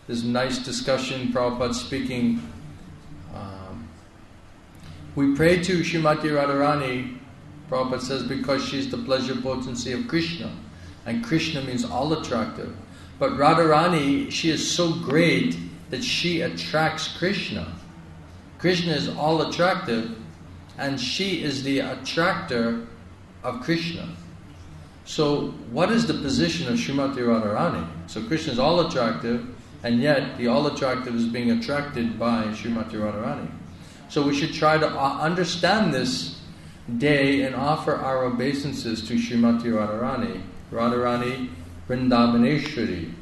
this nice discussion, Prabhupada speaking. We pray to Srimati Radharani, Prabhupada says, because she's the pleasure potency of Krishna. And Krishna means all attractive. But Radharani, she is so great that she attracts Krishna. Krishna is all attractive, and she is the attractor of Krishna. So what is the position of Srimati Radharani? So Krishna is all attractive, and yet the all attractive is being attracted by Srimati Radharani. So we should try to understand this day and offer our obeisances to Srimati Radharani. Radharani Vrindavaneshwari.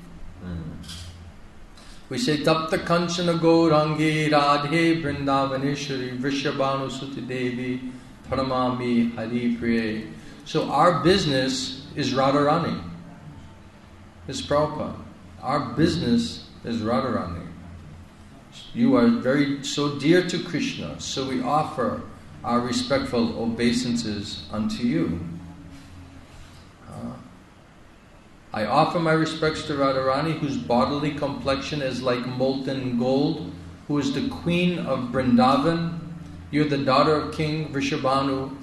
We say Tapta Kanchana Gaurangi Radhe Vrindavaneshwari Vrishabhanu Suti Devi Paramami Hari Priye. So our business is Radharani. It's Prabhupada. Our business is Radharani. You are so dear to Krishna, so we offer our respectful obeisances unto you. I offer my respects to Radharani, whose bodily complexion is like molten gold, who is the queen of Vrindavan. You are the daughter of King Vrishabhanu,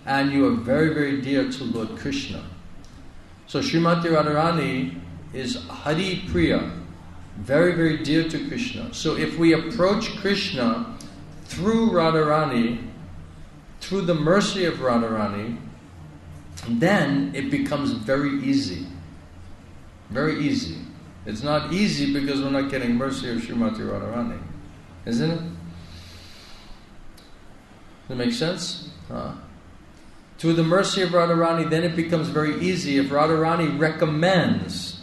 and you are very, very dear to Lord Krishna. So Srimati Radharani is Hari Priya, very, very dear to Krishna. So if we approach Krishna through Radharani, through the mercy of Radharani, then it becomes very easy. Very easy. It's not easy because we're not getting mercy of Srimati Radharani. Isn't it? Does it make sense? Through the mercy of Radharani, then it becomes very easy. If Radharani recommends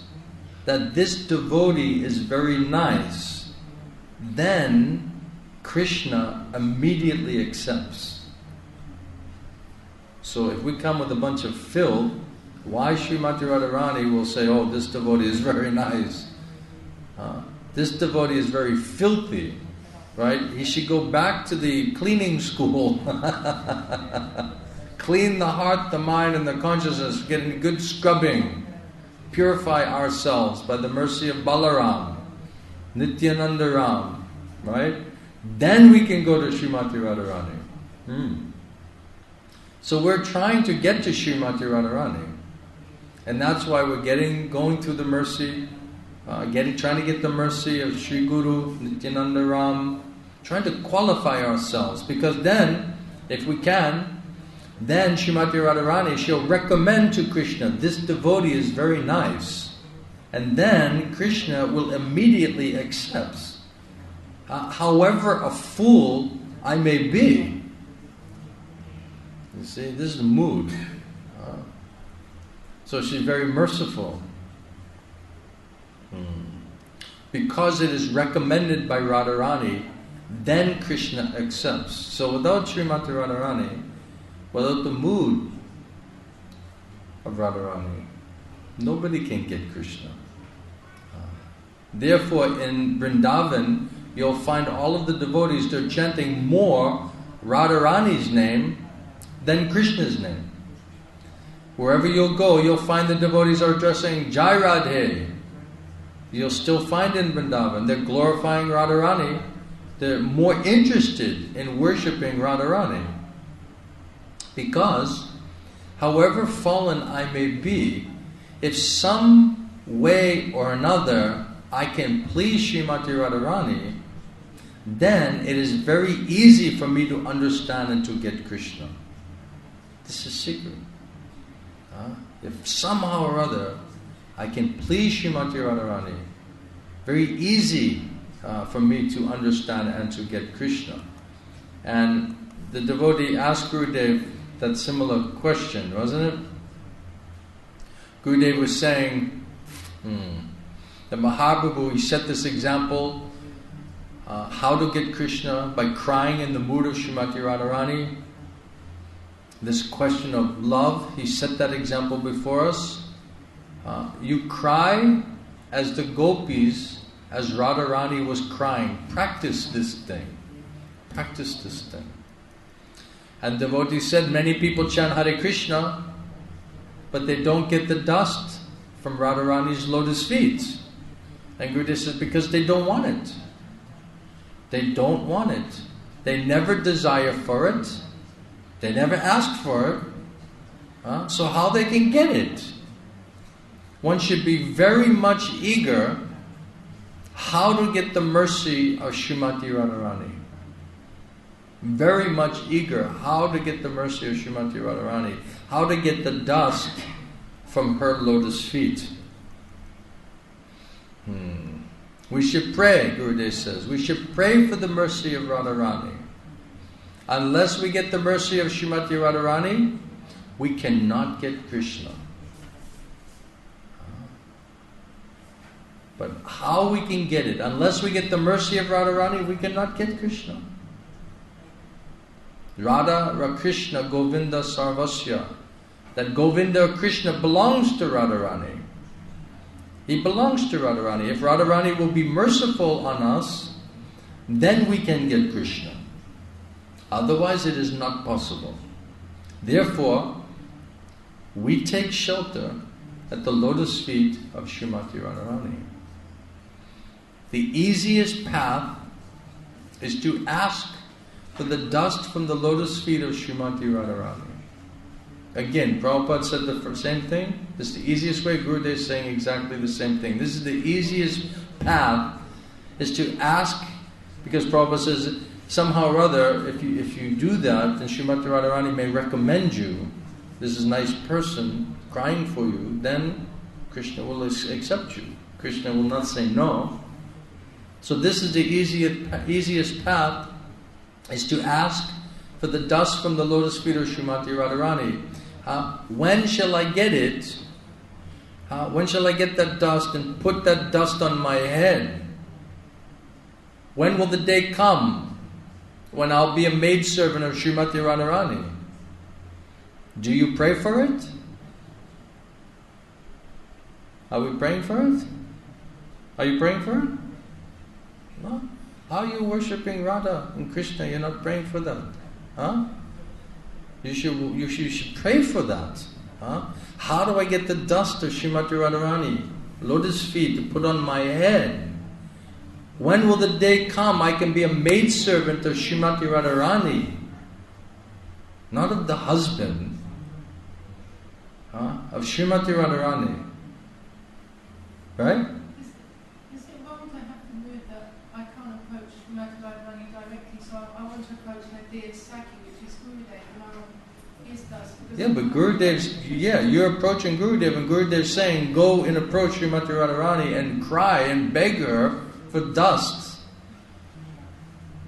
that this devotee is very nice, then Krishna immediately accepts. So if we come with a bunch of filth, why Srimati Radharani will say, oh, this devotee is very nice. This devotee is very filthy, right? He should go back to the cleaning school. Clean the heart, the mind, and the consciousness, getting good scrubbing. Purify ourselves by the mercy of Balaram, Nityananda Ram, right? Then we can go to Srimati Radharani. So we're trying to get to Srimati Radharani. And that's why we're going through the mercy, trying to get the mercy of Sri Guru, Nityananda Ram, trying to qualify ourselves. Because then, if we can, then Srimati Radharani, she'll recommend to Krishna, this devotee is very nice. And then Krishna will immediately accept. However a fool I may be. You see, this is the mood. So she's very merciful. Because it is recommended by Radharani, then Krishna accepts. So without Srimati Radharani, without the mood of Radharani, nobody can get Krishna. Therefore, in Vrindavan, you'll find all of the devotees, they're chanting more Radharani's name than Krishna's name. Wherever you'll go, you'll find the devotees are addressing Jai Radhe. You'll still find in Vrindavan, they're glorifying Radharani. They're more interested in worshipping Radharani. Because, however fallen I may be, if some way or another I can please Srimati Radharani, then it is very easy for me to understand and to get Krishna. This is secret. If somehow or other I can please Srimati Radharani, very easy for me to understand and to get Krishna. And the devotee asked Gurudev that similar question, wasn't it? Gurudev was saying that Mahaprabhu, he set this example, how to get Krishna by crying in the mood of Srimati Radharani. This question of love, he set that example before us. You cry as the gopis, as Radharani was crying. Practice this thing. Practice this thing. And devotee said, many people chant Hare Krishna, but they don't get the dust from Radharani's lotus feet. And Gurudev says, because they don't want it. They don't want it. They never desire for it. They never ask for it. So how they can get it? One should be very much eager how to get the mercy of Srimati Radharani. Very much eager how to get the mercy of Srimati Radharani. How to get the dust from her lotus feet. We should pray, Gurudev says. We should pray for the mercy of Radharani. Unless we get the mercy of Srimati Radharani, we cannot get Krishna. But how we can get it? Unless we get the mercy of Radharani, we cannot get Krishna. Radha Rakrishna Govinda Sarvasya. That Govinda or Krishna belongs to Radharani. He belongs to Radharani. If Radharani will be merciful on us, then we can get Krishna. Otherwise it is not possible. Therefore, we take shelter at the lotus feet of Srimati Radharani. The easiest path is to ask for the dust from the lotus feet of Srimati Radharani. Again, Prabhupada said the same thing. This is the easiest way. Gurudev is saying exactly the same thing. This is the easiest path, is to ask, because Prabhupada says, somehow or other, if you do that, then Srimati Radharani may recommend you. This is a nice person crying for you. Then Krishna will accept you. Krishna will not say no. So this is the easiest path, is to ask for the dust from the lotus feet of Srimati Radharani. When shall I get it? When shall I get that dust and put that dust on my head? When will the day come when I'll be a maidservant of Srimati Radharani? Do you pray for it? Are we praying for it? Are you praying for it? No? How are you worshipping Radha and Krishna? You're not praying for that. You should pray for that. How do I get the dust of Srimati Radharani, lotus feet, to put on my head? When will the day come I can be a maidservant of Srimati Radharani? Not of the husband, of Srimati Radharani. Right? Is it wrong to have the mood that I can't approach Srimati Radharani directly, so I want to approach her dear Saki, which is Gurudev, and is thus. Yeah, but Gurudev's, you're approaching Gurudev, and Gurudev's saying, go and approach Srimati Radharani and cry and beg her for dust.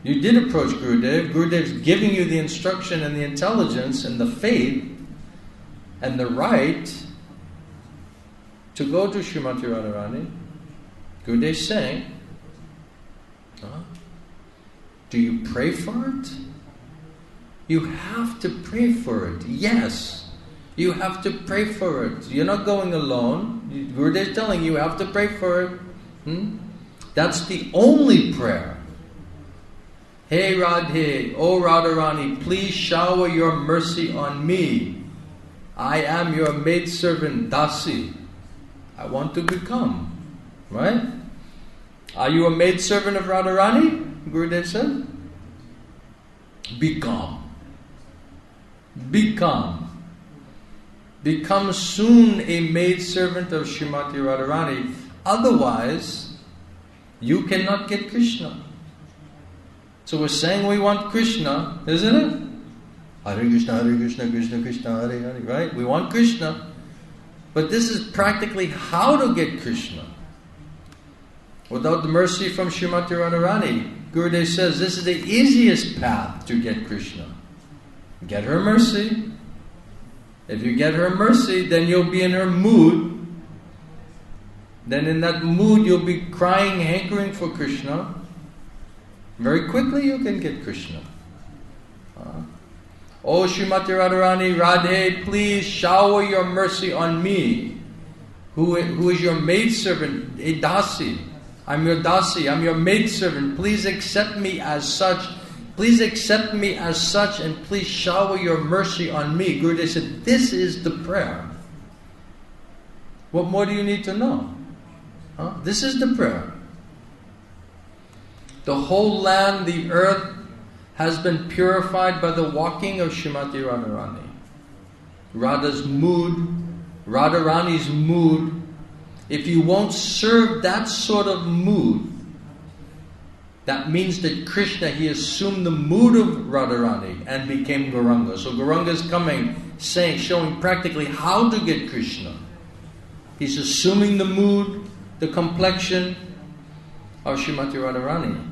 You did approach Gurudev. Gurudev's giving you the instruction and the intelligence and the faith and the right to go to Srimati Radharani. Gurudev's saying, do you pray for it? You have to pray for it. Yes, you have to pray for it. You're not going alone. Gurudev's telling you have to pray for it. That's the only prayer. Hey Radhe, O Radharani, please shower your mercy on me. I am your maidservant Dasi. I want to become. Right? Are you a maidservant of Radharani? Gurudev said. Become. Become. Become soon a maidservant of Srimati Radharani. Otherwise, you cannot get Krishna. So we're saying we want Krishna, isn't it? Hare Krishna, Krishna Krishna, Hare Hare, right? We want Krishna. But this is practically how to get Krishna. Without the mercy from Srimati Radharani, Gurudev says this is the easiest path to get Krishna. Get her mercy. If you get her mercy, then you'll be in her mood. Then in that mood you'll be crying, hankering for Krishna. Very quickly you can get Krishna. Oh Srimati Radharani, Radhe, please shower your mercy on me, who is your maidservant, a dasi. I'm your dasi, I'm your maidservant. Please accept me as such. Please accept me as such and please shower your mercy on me. Gurudev said, this is the prayer. What more do you need to know? This is the prayer. The whole land, the earth, has been purified by the walking of Srimati Radharani. Radha's mood, Radharani's mood. If you won't serve that sort of mood, that means that Krishna, he assumed the mood of Radharani and became Gauranga. So Gauranga is coming, showing practically how to get Krishna. He's assuming the mood, the complexion of Srimati Radharani.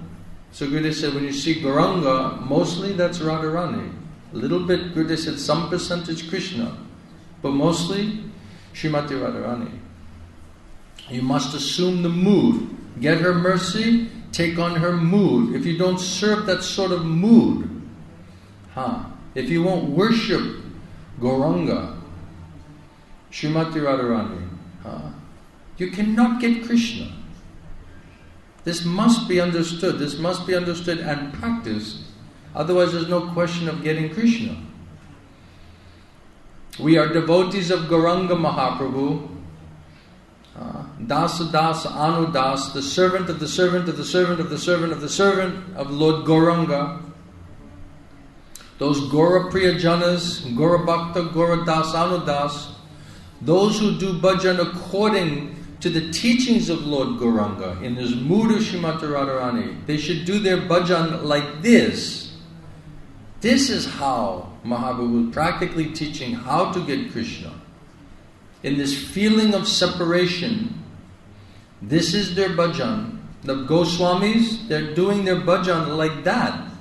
So Gurudev said, when you see Gauranga, mostly that's Radharani. A little bit, Gurudev said, some percentage Krishna, but mostly Srimati Radharani. You must assume the mood. Get her mercy, take on her mood. If you don't serve that sort of mood, if you won't worship Gauranga, Srimati Radharani, you cannot get Krishna. This must be understood. This must be understood and practiced. Otherwise there's no question of getting Krishna. We are devotees of Gauranga Mahaprabhu. Dasa Dasa Anu Das, the servant of the servant of the servant of the servant of the servant of Lord Gauranga. Those Gaura Priya Janas, Gaura Bhakta, Gaura Das Anu Das, those who do bhajan according to the teachings of Lord Gauranga, in this mood of Srimati Radharani, they should do their bhajan like this. This is how Mahaprabhu is practically teaching how to get Krishna. In this feeling of separation, this is their bhajan. The Goswamis, they're doing their bhajan like that.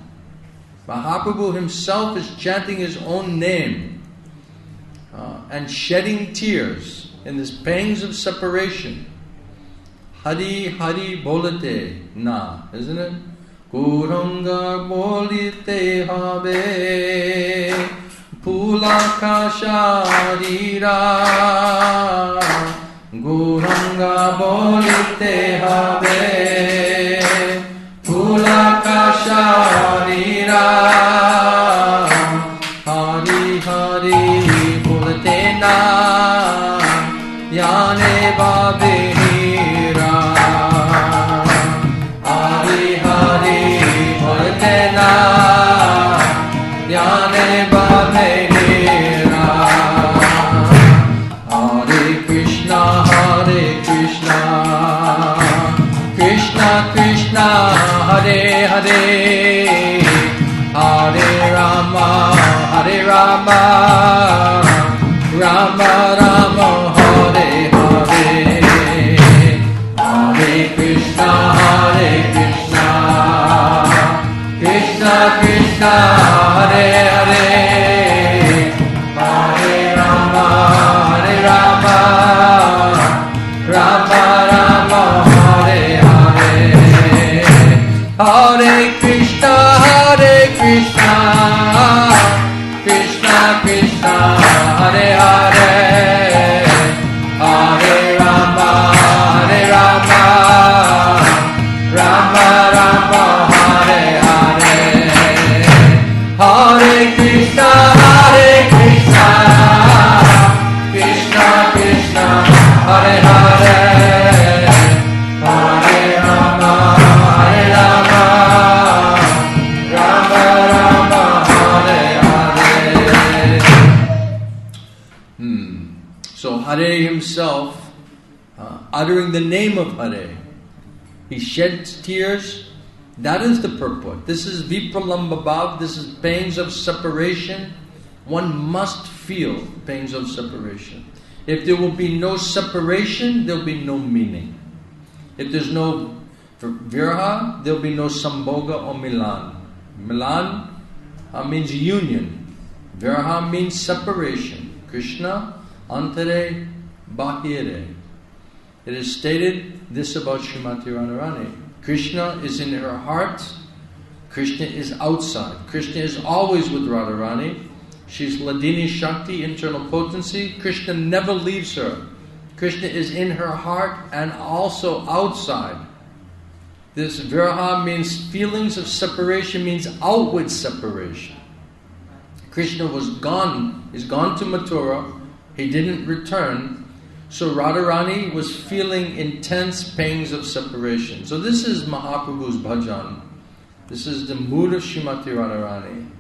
Mahaprabhu himself is chanting his own name and shedding tears in this pangs of separation. Hari Hari bolate na, isn't it? Gauranga bolite habe Pulaka Sharira Gauranga bolite habe Pulaka Sharira Hari Hari bolite na Yane babe hira Hari Hari bolite na Yane babe hira Hare Krishna Krishna Krishna Hare Hare Hare Rama Rama Rama Hare Hare Hare Krishna Krishna Krishna Hare Hare Hare Rama Rama Rama Hare Hare Hare Krishna Krishna Krishna Hare Hare Hare Rama Rama Rama Hare Hare Hare Krishna Krishna Krishna Hare Hare Hare Rama Rama Rama Hare Hare. So Hare himself, uttering the name of Hare, he sheds tears. That is the purport. This is Vipralamba Bhav. This is pains of separation. One must feel pains of separation. If there will be no separation, there will be no meaning. If there's no viraha, there will be no sambhoga or milan. Milan means union. Viraha means separation. Krishna, antare, bahire. It is stated this about Srimati Radharani. Krishna is in her heart. Krishna is outside. Krishna is always with Radharani. She's Ladini Shakti, internal potency. Krishna never leaves her. Krishna is in her heart and also outside. This viraha means feelings of separation, means outward separation. Krishna was gone. He's gone to Mathura. He didn't return. So Radharani was feeling intense pangs of separation. So this is Mahaprabhu's bhajan. This is the mood of Srimati Radharani.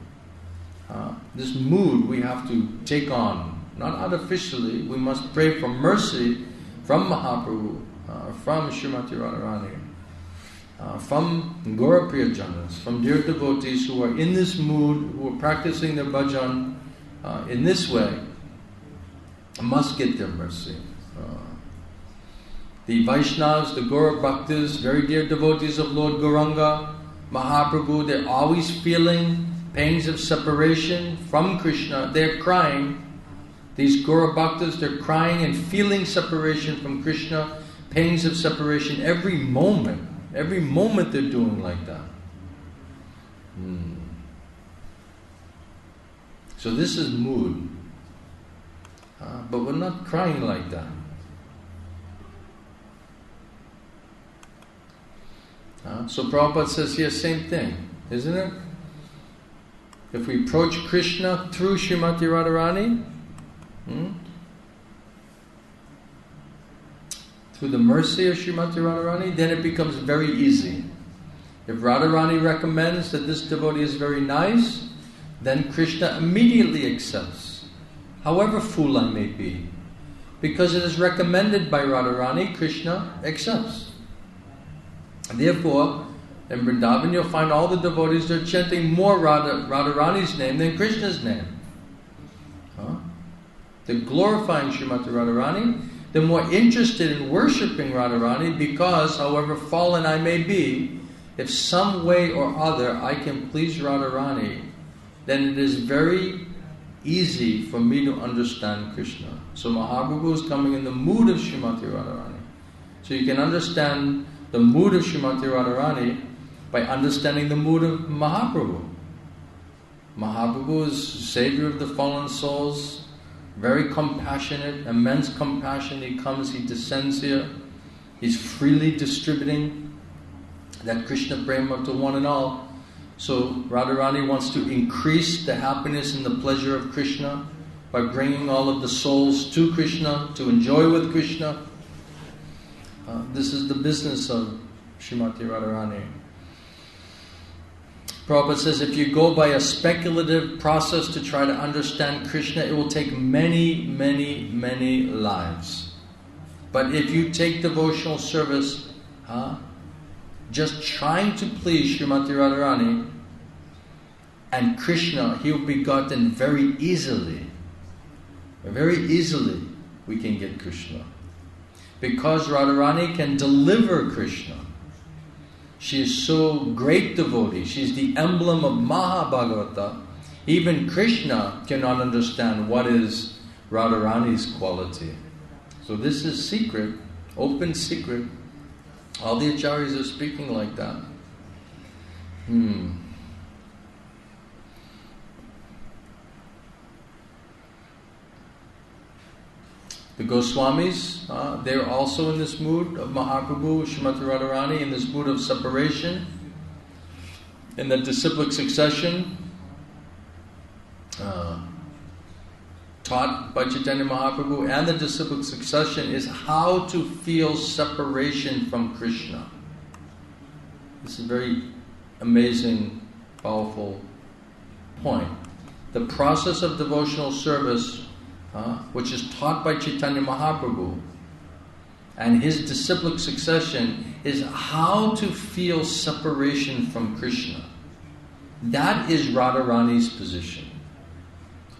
This mood we have to take on, not artificially. We must pray for mercy from Mahaprabhu, from Srimati Radharani, from Gaurapriya Janas, from dear devotees who are in this mood, who are practicing their bhajan in this way, must get their mercy. The Vaishnavas, the Gaura Bhaktas, very dear devotees of Lord Gauranga, Mahaprabhu, they're always feeling pangs of separation from Krishna. They're crying. These Gaura Bhaktas, they're crying and feeling separation from Krishna, pangs of separation every moment. Every moment they're doing like that. So this is mood. But we're not crying like that. So Prabhupada says here, same thing, isn't it? If we approach Krishna through Srimati Radharani, through the mercy of Srimati Radharani, then it becomes very easy. If Radharani recommends that this devotee is very nice, then Krishna immediately accepts, however fool I may be. Because it is recommended by Radharani, Krishna accepts. Therefore, in Vrindavan you'll find all the devotees, they're chanting more Radharani's name than Krishna's name. They're glorifying Srimati Radharani. They're more interested in worshipping Radharani because, however fallen I may be, if some way or other I can please Radharani, then it is very easy for me to understand Krishna. So Mahaprabhu is coming in the mood of Srimati Radharani. So you can understand the mood of Srimati Radharani by understanding the mood of Mahaprabhu. Mahaprabhu is Savior of the fallen souls, very compassionate, immense compassion. He comes, he descends here, he's freely distributing that Krishna prema to one and all. So Radharani wants to increase the happiness and the pleasure of Krishna by bringing all of the souls to Krishna, to enjoy with Krishna. This is the business of Srimati Radharani. Prabhupada says if you go by a speculative process to try to understand Krishna, it will take many, many, many lives. But if you take devotional service, just trying to please Srimati Radharani and Krishna, he will be gotten very easily. Very easily we can get Krishna. Because Radharani can deliver Krishna. She is so great devotee. She is the emblem of Mahabhagavata. Even Krishna cannot understand what is Radharani's quality. So this is secret, open secret. All the acharyas are speaking like that. The Goswamis, they're also in this mood of Mahaprabhu, Srimati Radharani, in this mood of separation, in the disciplic succession taught by Caitanya Mahaprabhu, and the disciplic succession is how to feel separation from Krishna. This is a very amazing, powerful point. The process of devotional service, which is taught by Caitanya Mahaprabhu, and his disciplic succession, is how to feel separation from Krishna. That is Radharani's position.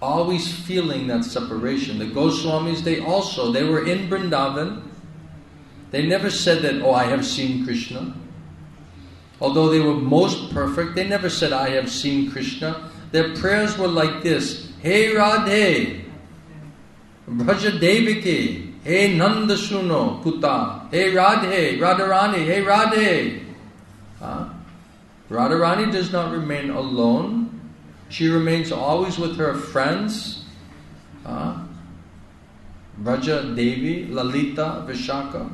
Always feeling that separation. The Goswamis, they were in Vrindavan. They never said that, I have seen Krishna. Although they were most perfect, they never said, I have seen Krishna. Their prayers were like this: Hey Radhe, Braja Devaki, Hey Nanda Suno Puta, Hey Radhe, Radharani, Hey Radhe. Radharani does not remain alone. She remains always with her friends. Braja Devi, Lalita, Vishaka,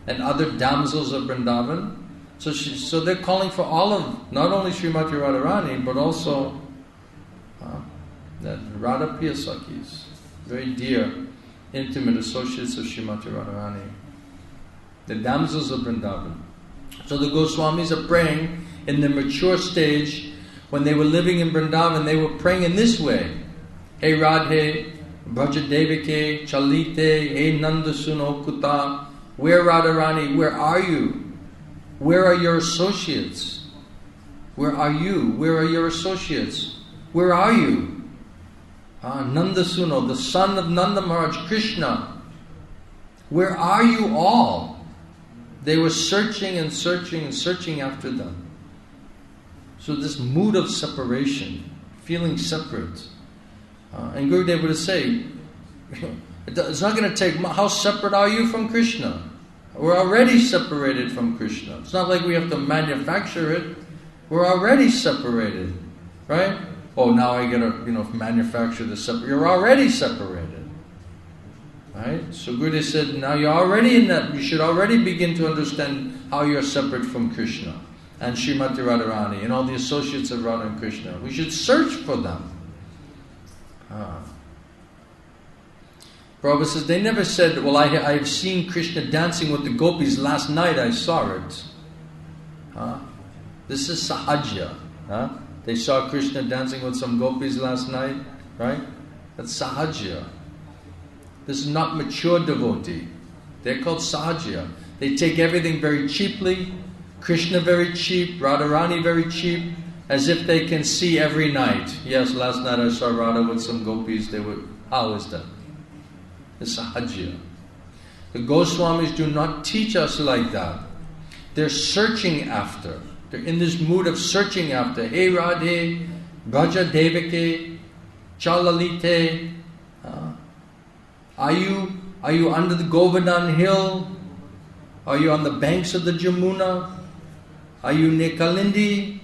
and other damsels of Vrindavan. So they're calling for all of, not only Srimati Radharani, but also that Radha Priya Sakhis, very dear intimate associates of Srimati Radharani, the damsels of Vrindavan. So the Goswamis are praying in the mature stage. When they were living in Vrindavan, they were praying in this way. Hey Radhe, Brajadevike, Chalite, Hey Nanda Suno Kuta. Where Radharani, where are you? Where are your associates? Where are you? Where are your associates? Where are you? Nanda Suno, the son of Nanda Maharaj, Krishna. Where are you all? They were searching and searching and searching after them. So this mood of separation, feeling separate. And Gurudev would say, it's not going to take, how separate are you from Krishna? We're already separated from Krishna. It's not like we have to manufacture it. We're already separated, right? Oh, now I got to, manufacture the separate. You're already separated, right? So Gurudev said, now you're already in that. You should already begin to understand how you're separate from Krishna and Srimati Radharani and all the associates of Radha and Krishna. We should search for them. Prabhupada says, they never said, well, I've seen Krishna dancing with the gopis. Last night I saw it. This is sahaja. They saw Krishna dancing with some gopis last night, right? That's sahaja. This is not mature devotee. They're called sahaja. They take everything very cheaply. Krishna very cheap, Radharani very cheap, as if they can see every night. Yes, last night I saw Radha with some gopis. How is that? It's sahaja. The Goswamis do not teach us like that. They're searching after. They're in this mood of searching after. Hey Radhe, Braja Devake, Chalalite. Are you under the Govardhan hill? Are you on the banks of the Jamuna? Are you near Kalindi?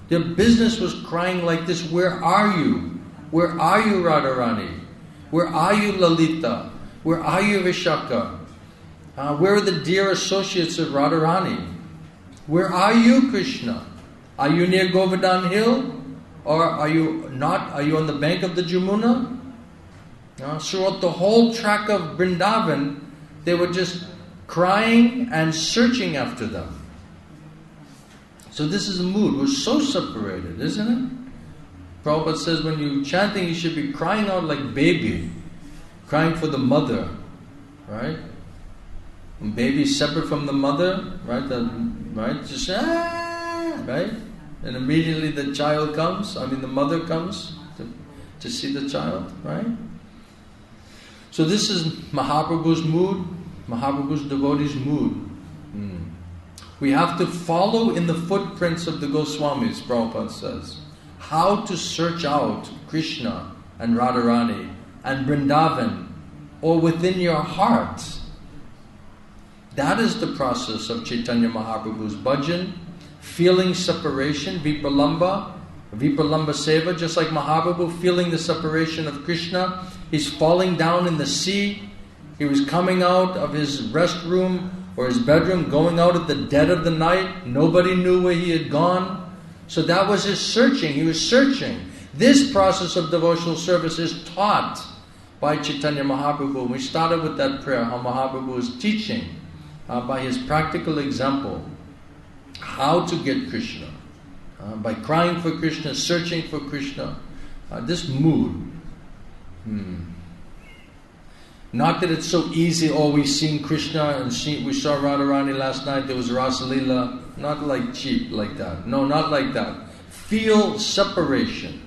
Their business was crying like this. Where are you? Where are you, Radharani? Where are you, Lalita? Where are you, Vishaka? Where are the dear associates of Radharani? Where are you, Krishna? Are you near Govardhan hill? Or are you not? Are you on the bank of the Jamuna? Throughout the whole track of Vrindavan, they were just crying and searching after them. So this is a mood. We're so separated, isn't it? Prabhupada says when you're chanting, you should be crying out like baby, crying for the mother, right? When baby's separate from the mother, right? Just right? And immediately the mother comes to see the child, right? So this is Mahaprabhu's mood, Mahaprabhu's devotees' mood. We have to follow in the footprints of the Goswamis, Prabhupada says. How to search out Krishna and Radharani and Vrindavan, or within your heart. That is the process of Chaitanya Mahaprabhu's bhajan, feeling separation, vipralamba seva, just like Mahaprabhu feeling the separation of Krishna. He's falling down in the sea. He was coming out of his restroom or his bedroom, going out at the dead of the night. Nobody knew where he had gone. So that was his searching. He was searching. This process of devotional service is taught by Chaitanya Mahaprabhu. We started with that prayer, how Mahaprabhu is teaching by his practical example how to get Krishna. By crying for Krishna, searching for Krishna. This mood. Not that it's so easy, we've seen Krishna and we saw Radharani last night, there was Rasa Leela. Not like cheap like that. No, not like that. Feel separation.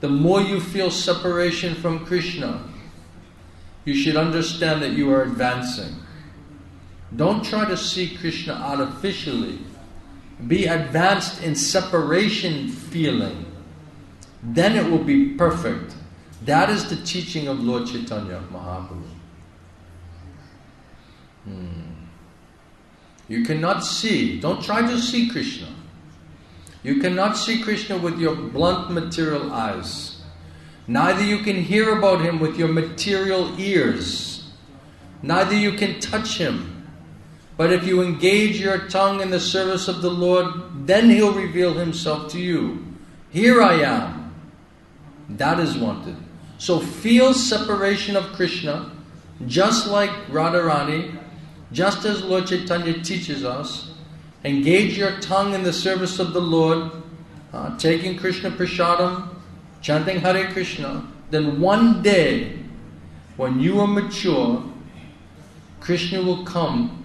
The more you feel separation from Krishna, you should understand that you are advancing. Don't try to see Krishna artificially. Be advanced in separation feeling. Then it will be perfect. That is the teaching of Lord Chaitanya Mahaprabhu. You cannot see, don't try to see Krishna. You cannot see Krishna with your blunt material eyes. Neither you can hear about him with your material ears. Neither you can touch him. But if you engage your tongue in the service of the Lord, then he'll reveal himself to you. Here I am. That is wanted. So feel separation of Krishna, just like Radharani, just as Lord Chaitanya teaches us. Engage your tongue in the service of the Lord, taking Krishna Prasadam, chanting Hare Krishna. Then one day, when you are mature, Krishna will come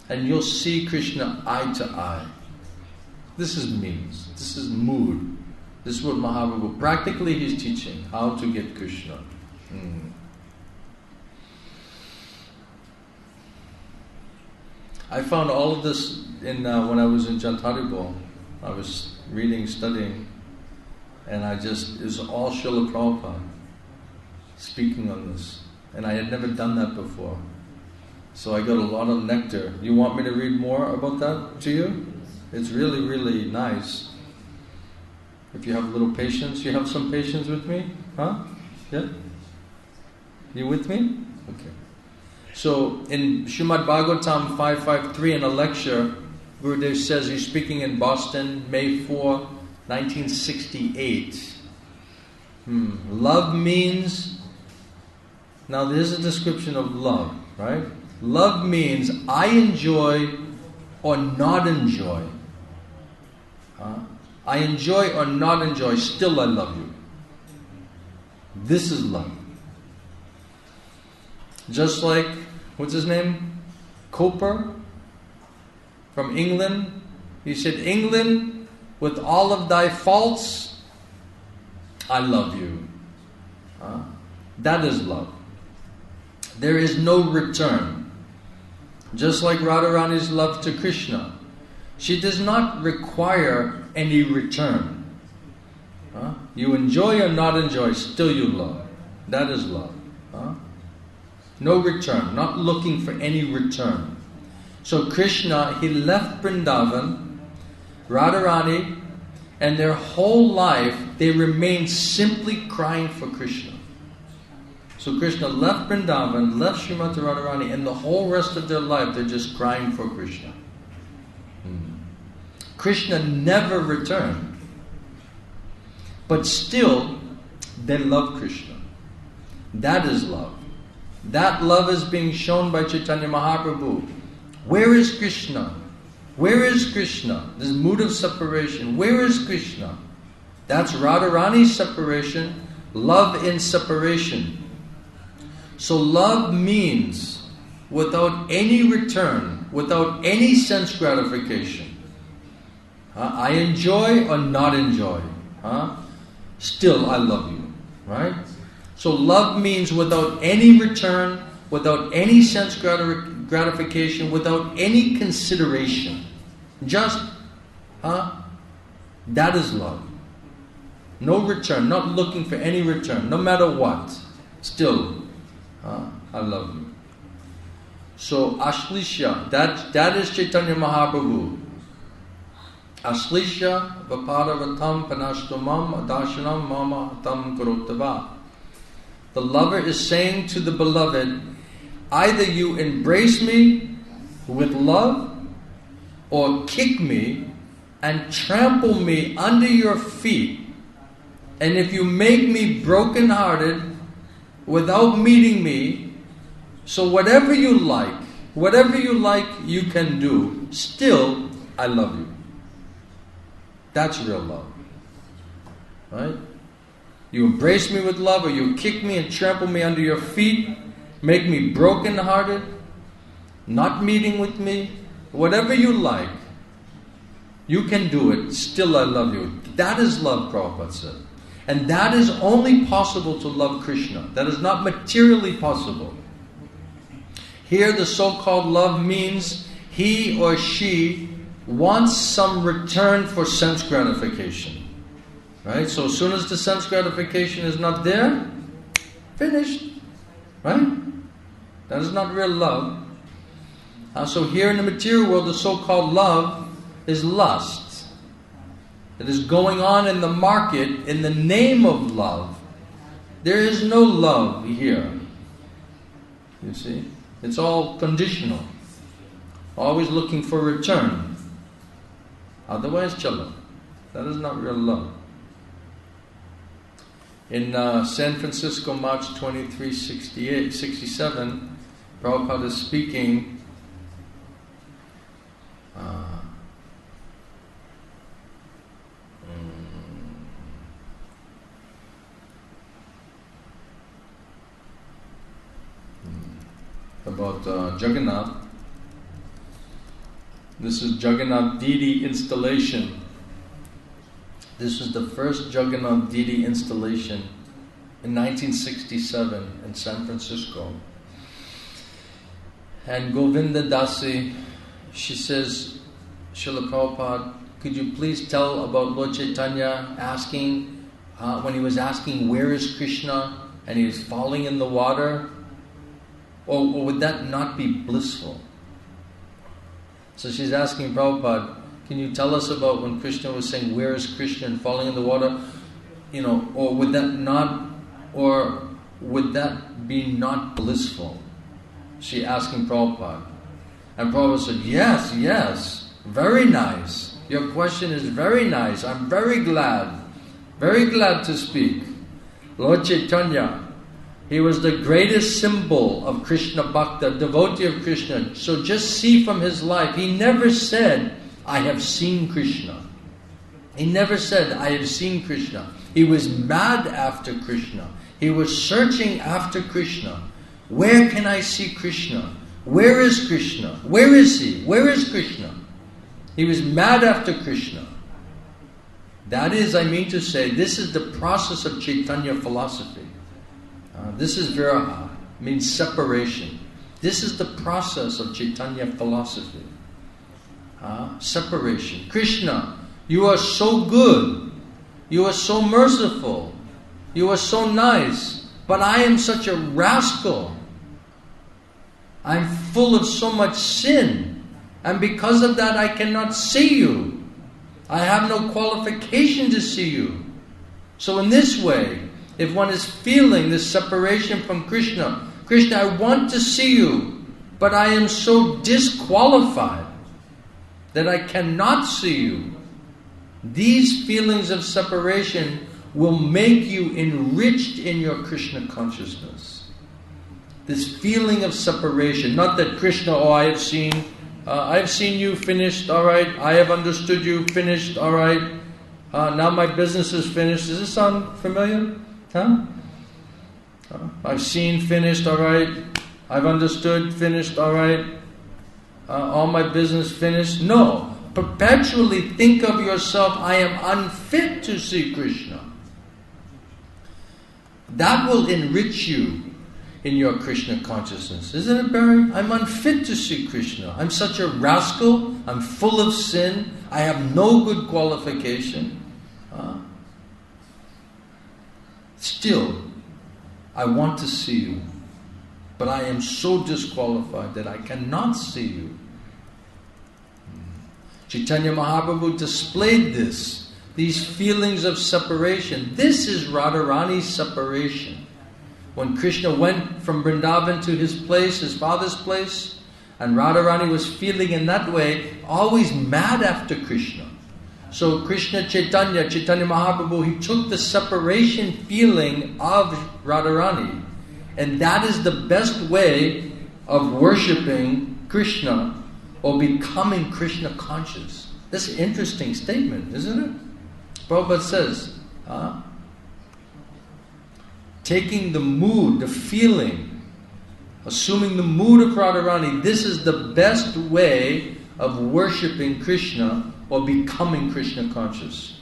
and you'll see Krishna eye to eye. This is means. This is mood. This is what Mahaprabhu, practically he's teaching how to get Krishna. I found all of this when I was in Jantaribol. I was reading, studying, and it was all Srila Prabhupada speaking on this. And I had never done that before. So I got a lot of nectar. You want me to read more about that to you? It's really, really nice. If you have a little patience. You have some patience with me? Huh? Yeah? You with me? Okay. So in Srimad Bhagavatam 553 in a lecture, Gurudev says, he's speaking in Boston, May 4, 1968. Love means, now there's a description of love, right? Love means I enjoy or not enjoy. I enjoy or not enjoy, still I love you. This is love. Just like, what's his name? Cooper from England. He said, England, with all of thy faults, I love you. That is love. There is no return. Just like Radharani's love to Krishna. She does not require any return. You enjoy or not enjoy, still you love. That is love. No return, not looking for any return. So Krishna, he left Vrindavan, Radharani, and their whole life they remained simply crying for Krishna. So Krishna left Vrindavan, left Srimati Radharani, and the whole rest of their life they're just crying for Krishna. Krishna never returned. But still, they love Krishna. That is love. That love is being shown by Chaitanya Mahaprabhu. Where is Krishna? Where is Krishna? This mood of separation. Where is Krishna? That's Radharani's separation. Love in separation. So love means without any return, without any sense gratification. I enjoy or not enjoy. Still I love you. Right? So love means without any return, without any sense gratification, without any consideration. Just, that is love. No return, not looking for any return, no matter what. Still, I love you. So Ashlisha, that is Chaitanya Mahaprabhu. Ashlisha vapadavatam panashtamam adashanam mama tam karotava. The lover is saying to the beloved, either you embrace me with love or kick me and trample me under your feet. And if you make me broken-hearted without meeting me, so whatever you like you can do. Still, I love you. That's real love. Right? You embrace me with love, or you kick me and trample me under your feet, make me broken-hearted, not meeting with me, whatever you like, you can do it. Still I love you. That is love, Prabhupada said. And that is only possible to love Krishna. That is not materially possible. Here the so-called love means he or she wants some return for sense gratification. Right? So as soon as the sense gratification is not there, finished. Right? That is not real love. So here in the material world, the so-called love is lust. It is going on in the market in the name of love. There is no love here. You see? It's all conditional. Always looking for return. Otherwise, chala. That is not real love. In San Francisco, March 23, 67, Prabhupada is speaking about Jagannath. This is Jagannath Didi installation. This was the first Jagannath Didi installation in 1967 in San Francisco. And Govinda Dasi, she says, Srila Prabhupada, could you please tell about Lord Chaitanya asking, when he was asking where is Krishna and he was falling in the water? Or would that not be blissful? So she's asking Prabhupada, can you tell us about when Krishna was saying, where is Krishna, and falling in the water? Or would that be not blissful? She asking Prabhupada. And Prabhupada said, yes, very nice. Your question is very nice. I'm very glad to speak. Lord Chaitanya, he was the greatest symbol of Krishna Bhakta, devotee of Krishna. So just see from his life, he never said, I have seen Krishna. He never said, I have seen Krishna. He was mad after Krishna. He was searching after Krishna. Where can I see Krishna? Where is Krishna? Where is he? Where is Krishna? He was mad after Krishna. That is, I mean to say, this is the process of Chaitanya philosophy. This is viraha, means separation. This is the process of Chaitanya philosophy. Separation. Krishna, you are so good. You are so merciful. You are so nice. But I am such a rascal. I'm full of so much sin. And because of that, I cannot see you. I have no qualification to see you. So in this way, if one is feeling this separation from Krishna, Krishna, I want to see you, but I am so disqualified that I cannot see you. These feelings of separation will make you enriched in your Krishna consciousness. This feeling of separation, not that Krishna, I have seen you, finished, all right. I have understood you, finished, all right. Now my business is finished. Does this sound familiar? I've seen, finished, all right. I've understood, finished, all right. All my business finished. No. Perpetually think of yourself, I am unfit to see Krishna. That will enrich you in your Krishna consciousness. Isn't it, Barry? I'm unfit to see Krishna. I'm such a rascal. I'm full of sin. I have no good qualification. Still, I want to see you. But I am so disqualified that I cannot see you. Chaitanya Mahaprabhu displayed these feelings of separation. This is Radharani's separation. When Krishna went from Vrindavan to his place, his father's place, and Radharani was feeling in that way, always mad after Krishna. So Krishna Chaitanya Mahaprabhu, he took the separation feeling of Radharani. And that is the best way of worshipping Krishna or becoming Krishna conscious. That's an interesting statement, isn't it? Prabhupada says, taking the mood, the feeling, assuming the mood of Radharani, this is the best way of worshipping Krishna or becoming Krishna conscious.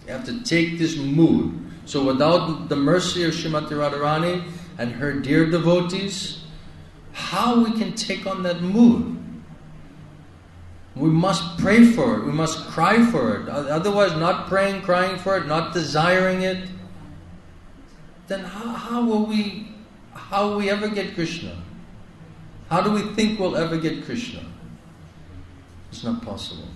You have to take this mood. So without the mercy of Srimati Radharani and her dear devotees, how we can take on that mood? We must pray for it. We must cry for it. Otherwise, not praying, crying for it, not desiring it, then how will we ever get Krishna? How do we think we'll ever get Krishna? It's not possible.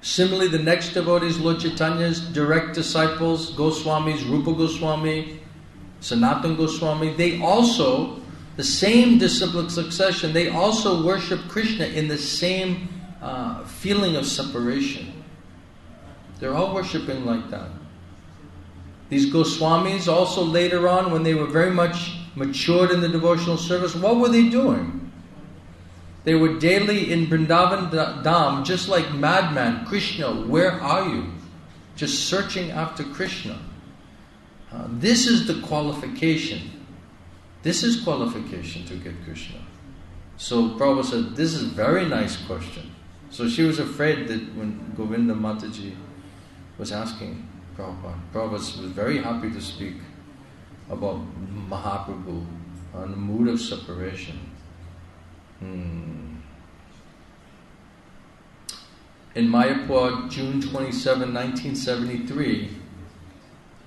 Similarly, the next devotees, Lord Chaitanya's direct disciples, Goswamis, Rupa Goswami, Sanatana Goswami, they also, the same disciplic succession, they also worship Krishna in the same feeling of separation. They're all worshipping like that. These Goswamis also later on, when they were very much matured in the devotional service, what were they doing? They were daily in Vrindavan Dham, just like madman. Krishna, where are you? Just searching after Krishna. This is the qualification. This is qualification to get Krishna. So Prabhupada said, this is a very nice question. So she was afraid that when Govinda Mataji was asking Prabhupada was very happy to speak about Mahaprabhu and the mood of separation. In Mayapur, June 27, 1973,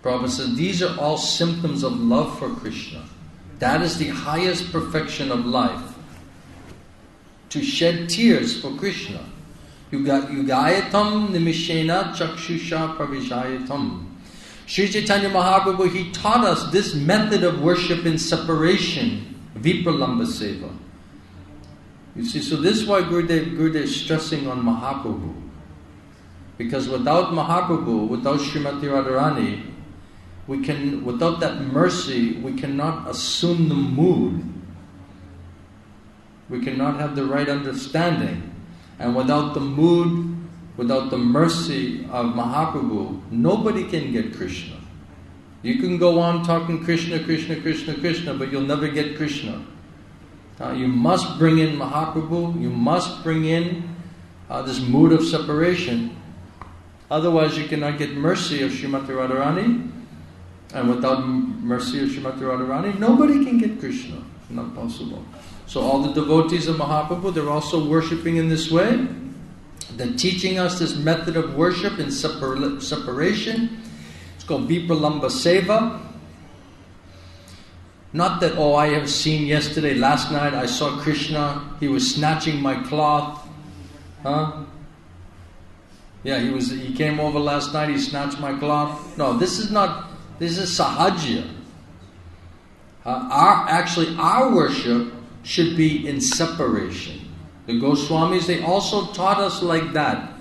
Prabhupada said, these are all symptoms of love for Krishna. That is the highest perfection of life. To shed tears for Krishna. Yugayatam nimishena chakshusha pravishayatam. Sri Caitanya Mahaprabhu, he taught us this method of worship in separation, vipralamba seva. You see, so this is why Gurudev is stressing on Mahaprabhu. Because without Mahaprabhu, without Srimati Radharani, without that mercy, we cannot assume the mood. We cannot have the right understanding. And without the mood, without the mercy of Mahaprabhu, nobody can get Krishna. You can go on talking Krishna, Krishna, Krishna, Krishna, but you'll never get Krishna. You must bring in Mahaprabhu, you must bring in this mood of separation. Otherwise you cannot get mercy of Srimati Radharani. And without mercy of Srimati Radharani, nobody can get Krishna. Not possible. So all the devotees of Mahaprabhu, they're also worshipping in this way. They're teaching us this method of worship in separation. It's called Vipralamba Seva. Not that, I have seen yesterday, last night I saw Krishna, he was snatching my cloth. Yeah, he came over last night, he snatched my cloth. No, this is sahajya. Our worship should be in separation. The Goswamis, they also taught us like that.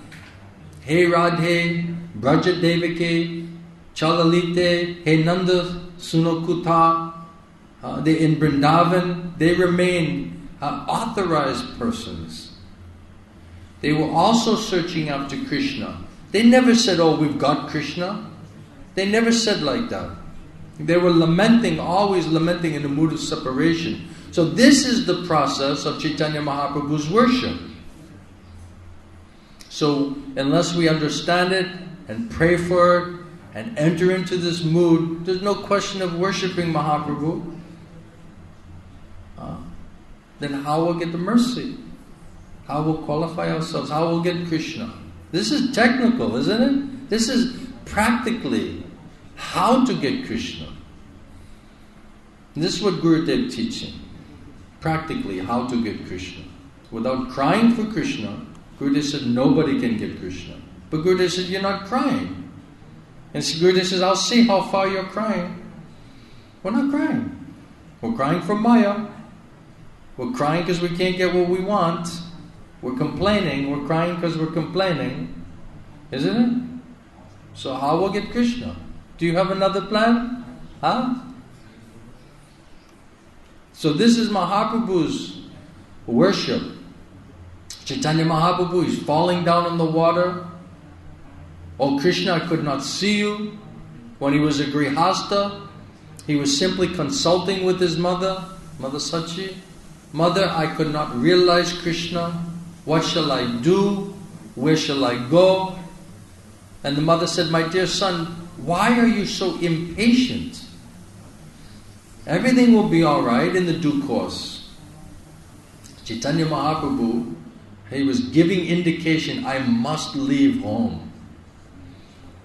Hey Radhe, Braja Devaki, Chalalite, Hey Nanda Sunokuta. They in Vrindavan, they remain authorized persons. They were also searching after Krishna. They never said, we've got Krishna. They never said like that. They were lamenting, always lamenting in the mood of separation. So this is the process of Chaitanya Mahaprabhu's worship. So unless we understand it and pray for it and enter into this mood, there's no question of worshipping Mahaprabhu. Then how will we get the mercy? How will we qualify ourselves? How will we get Krishna? This is technical, isn't it? This is practically how to get Krishna. And this is what Gurudev is teaching. Practically how to get Krishna. Without crying for Krishna, Gurudev said nobody can get Krishna. But Gurudev said you're not crying. And Gurudev says, I'll see how far you're crying. We're not crying. We're crying for Maya. We're crying because we can't get what we want. We're complaining. We're crying because we're complaining. Isn't it? So how will we get Krishna? Do you have another plan? So this is Mahaprabhu's worship. Chaitanya Mahaprabhu is falling down in the water. Krishna, I could not see you. When he was a Grihasta, he was simply consulting with his mother, Mother Sachi. Mother, I could not realize Krishna. What shall I do? Where shall I go? And the mother said, my dear son, why are you so impatient? Everything will be all right in the due course. Chaitanya Mahaprabhu, he was giving indication, I must leave home.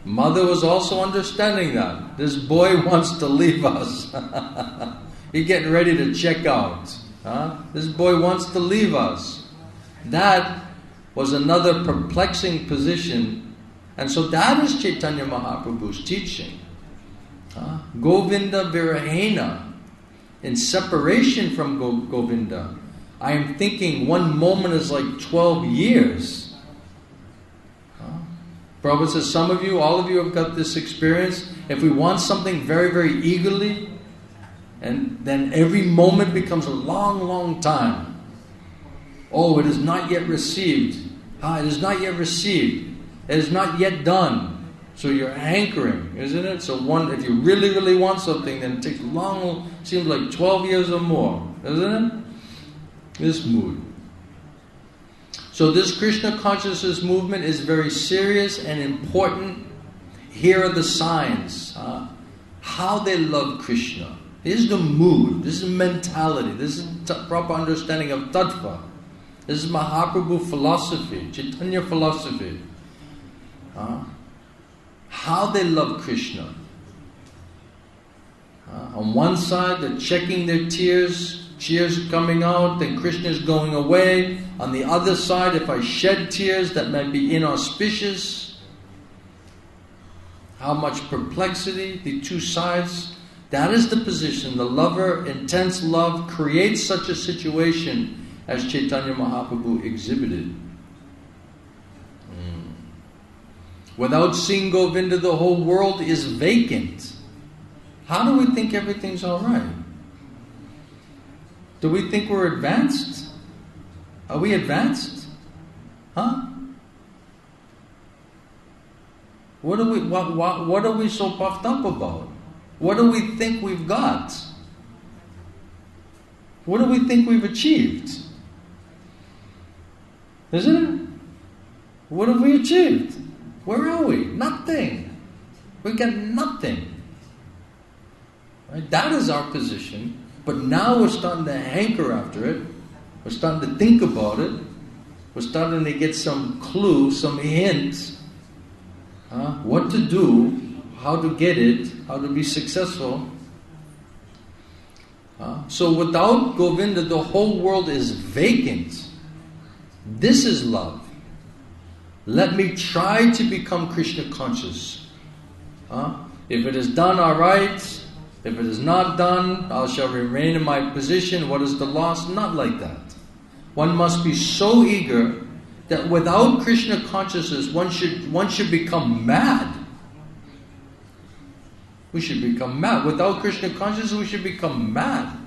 Mother was also understanding that. This boy wants to leave us. He's getting ready to check out. This boy wants to leave us. That was another perplexing position. And so that is Chaitanya Mahaprabhu's teaching. Govinda Virahena. In separation from Govinda. I am thinking one moment is like 12 years. Prabhupada says, some of you, all of you have got this experience. If we want something very, very eagerly, and then every moment becomes a long, long time. Oh, it is not yet received. It is not yet received. It is not yet done. So you're hankering, isn't it? So if you really, really want something, then it takes long, seems like 12 years or more, isn't it? This mood. So this Krishna consciousness movement is very serious and important. Here are the signs. How they love Krishna. This is the mood. This is mentality. This is proper understanding of tattva. This is Mahaprabhu philosophy, Chaitanya philosophy. How they love Krishna. On one side, they're checking their tears coming out, then Krishna is going away. On the other side, if I shed tears, that might be inauspicious. How much perplexity, the two sides. That is the position. The lover, intense love, creates such a situation as Chaitanya Mahaprabhu exhibited. Without seeing Govinda, the whole world is vacant. How do we think everything's all right? Do we think we're advanced? Are we advanced? What are we so puffed up about? What do we think we've got? What do we think we've achieved? Isn't it? What have we achieved? Where are we? Nothing. We got nothing. Right? That is our position. But now we're starting to hanker after it. We're starting to think about it. We're starting to get some clue, some hints. What to do, how to get it, how to be successful. So without Govinda, the whole world is vacant. This is love. Let me try to become Krishna conscious. If it is done, all right. If it is not done, I shall remain in my position. What is the loss? Not like that. One must be so eager that without Krishna consciousness, one should become mad. We should become mad. Without Krishna consciousness, we should become mad.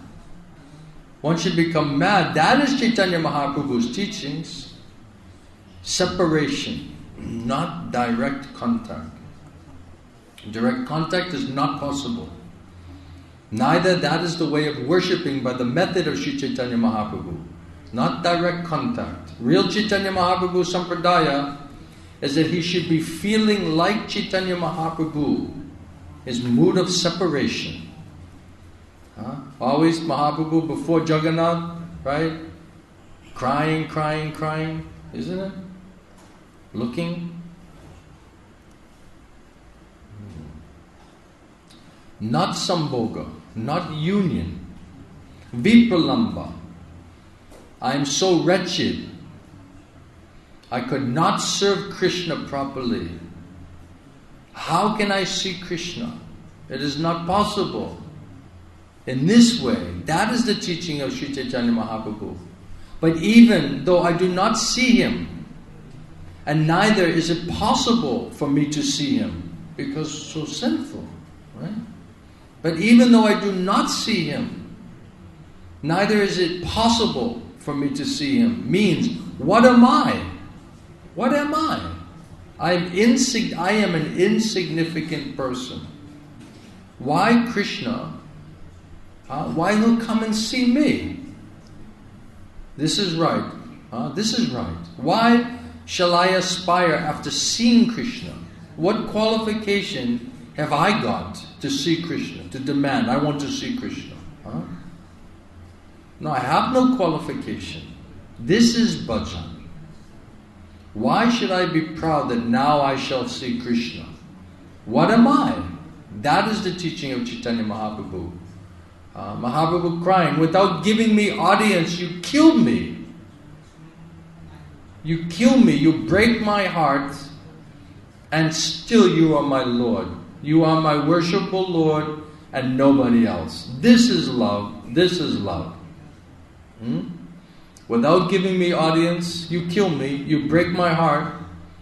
One should become mad. That is Chaitanya Mahaprabhu's teachings. Separation, not direct contact. Direct contact is not possible. Neither that is the way of worshipping by the method of Sri Caitanya Mahaprabhu. Not direct contact. Real Chaitanya Mahaprabhu Sampradaya is that he should be feeling like Chaitanya Mahaprabhu, his mood of separation. Always Mahaprabhu before Jagannath, right? Crying, isn't it? Looking. Not sambhoga, not union. Vipralamba. I am so wretched. I could not serve Krishna properly. How can I see Krishna? It is not possible. In this way, that is the teaching of Sri Caitanya Mahaprabhu. But even though I do not see him, and neither is it possible for me to see him, because so sinful, right? But even though I do not see him, neither is it possible for me to see him, means, what am I? What am I? I am an insignificant person. Why Krishna? Why he'll come and see me? This is right. This is right. Why shall I aspire after seeing Krishna? What qualification have I got to see Krishna, to demand, I want to see Krishna? No, I have no qualification. This is bhajan. Why should I be proud that now I shall see Krishna? What am I? That is the teaching of Chaitanya Mahaprabhu. Mahaprabhu crying, without giving me audience, you killed me. You kill me, you break my heart, and still you are my Lord. You are my worshipful Lord and nobody else. This is love. This is love. Without giving me audience, you kill me, you break my heart,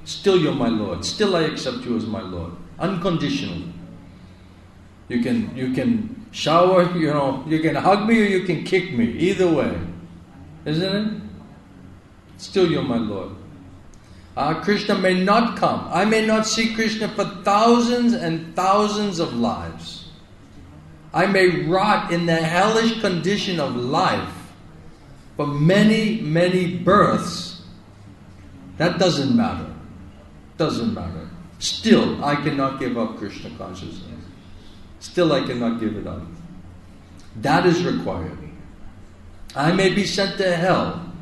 Still you're my Lord. Still I accept you as my Lord. Unconditionally. You can shower, you can hug me or you can kick me. Either way. Isn't it? Still you're my Lord. Krishna may not come. I may not see Krishna for thousands and thousands of lives. I may rot in the hellish condition of life for many, many births. That doesn't matter. Doesn't matter. Still, I cannot give up Krishna consciousness. Still, I cannot give it up. That is required. I may be sent to hell.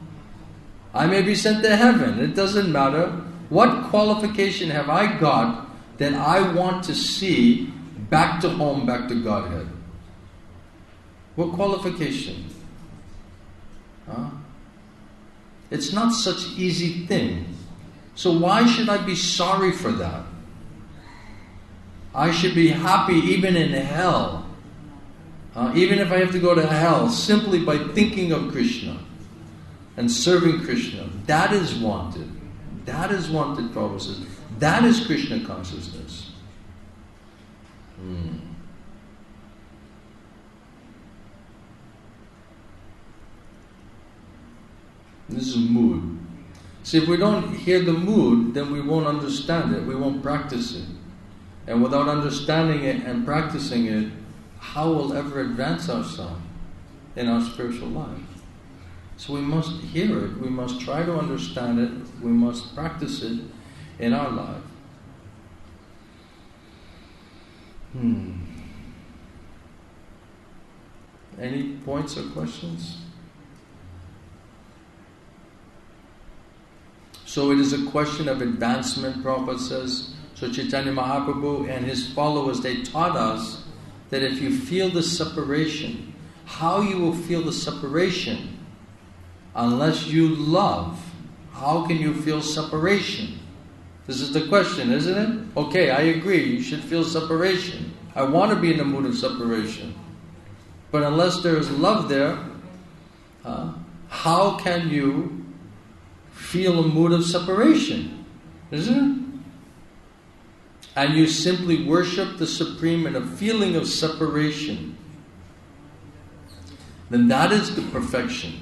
I may be sent to heaven. It doesn't matter. What qualification have I got that I want to see back to home, back to Godhead? What qualification? It's not such an easy thing. So why should I be sorry for that? I should be happy even in hell. Even if I have to go to hell, simply by thinking of Krishna and serving Krishna. That is wanted. That is wanted, Prabhupada says. That is Krishna consciousness. This is mood. See, if we don't hear the mood, then we won't understand it. We won't practice it. And without understanding it and practicing it, how will ever advance ourselves in our spiritual life? So we must hear it. We must try to understand it. We must practice it in our life. Any points or questions? So it is a question of advancement, Prabhupada says. So Chaitanya Mahaprabhu and his followers, they taught us that if you feel the separation, how you will feel the separation unless you love? How can you feel separation? This is the question, isn't it? Okay, I agree, you should feel separation. I want to be in the mood of separation. But unless there is love there, how can you feel a mood of separation? Isn't it? And you simply worship the Supreme in a feeling of separation. Then that is the perfection.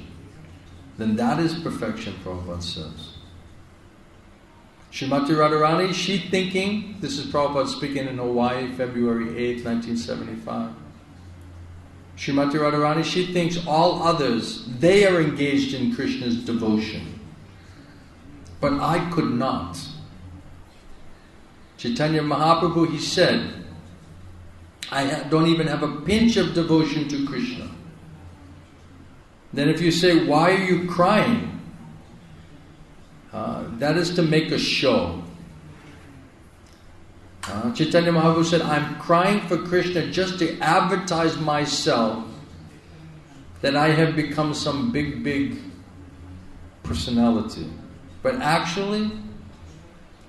Then that is perfection, Prabhupada says. Srimati Radharani, she thinking, this is Prabhupada speaking in Hawaii, February 8, 1975. Srimati Radharani, she thinks all others, they are engaged in Krishna's devotion. But I could not. Chaitanya Mahaprabhu, he said, I don't even have a pinch of devotion to Krishna. Then if you say, why are you crying? That is to make a show. Chaitanya Mahaprabhu said, I'm crying for Krishna just to advertise myself that I have become some big personality. But actually,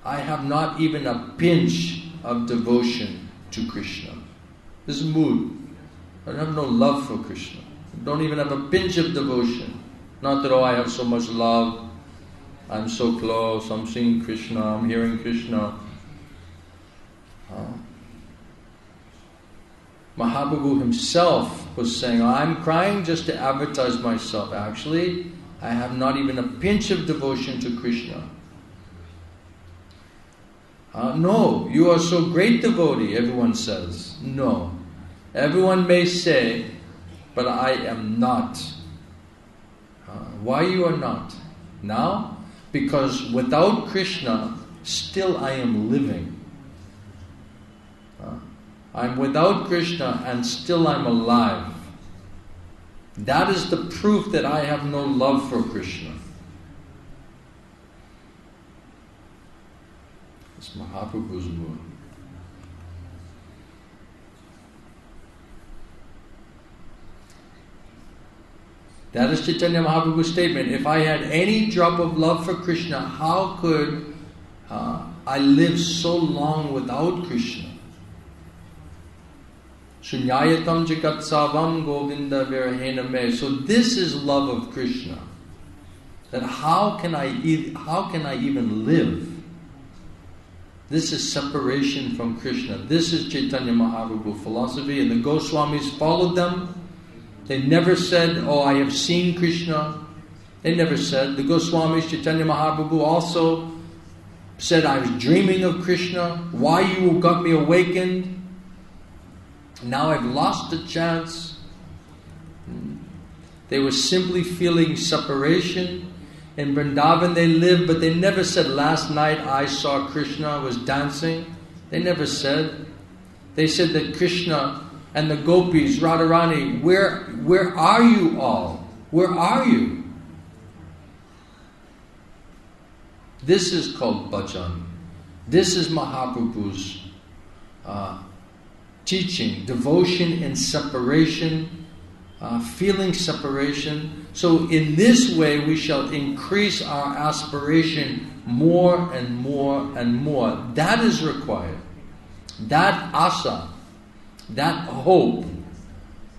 I have not even a pinch of devotion to Krishna. This is mood. I have no love for Krishna. I don't even have a pinch of devotion. Not that, I have so much love. I'm so close. I'm seeing Krishna. I'm hearing Krishna. Mahaprabhu himself was saying, I'm crying just to advertise myself. Actually, I have not even a pinch of devotion to Krishna. No, you are so great devotee, everyone says. No. Everyone may say, but I am not. Why you are not? Now? Because without Krishna, still I am living. I'm without Krishna and still I'm alive. That is the proof that I have no love for Krishna. It's Mahaprabhu's word. That is Chaitanya Mahaprabhu's statement. If I had any drop of love for Krishna, how could I live so long without Krishna? Shunyayatam jagat savam govinda virahena me. So this is love of Krishna. That how can I even live This is separation from Krishna. This is Chaitanya Mahaprabhu philosophy, and the Goswamis followed them. They never said, oh, I have seen Krishna. They never said. The Goswamis, Chaitanya Mahaprabhu also said, I was dreaming of Krishna. Why you got me awakened? Now I've lost the chance. They were simply feeling separation. In Vrindavan they lived, but they never said, last night I saw Krishna was dancing. They never said. They said that Krishna and the gopis, Radharani, where are you all? Where are you? This is called bhajan. This is Mahaprabhu's teaching, devotion and separation, feeling separation. So in this way we shall increase our aspiration more and more and more. That is required. That asa, that hope,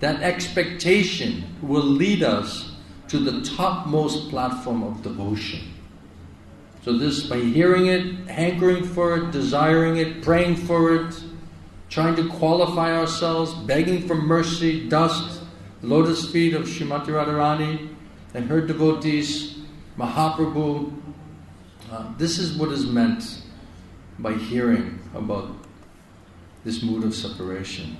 that expectation will lead us to the topmost platform of devotion. So this, by hearing it, hankering for it, desiring it, praying for it, trying to qualify ourselves, begging for mercy, dust, lotus feet of Srimati Radharani and her devotees, Mahaprabhu. This is what is meant by hearing about this mood of separation.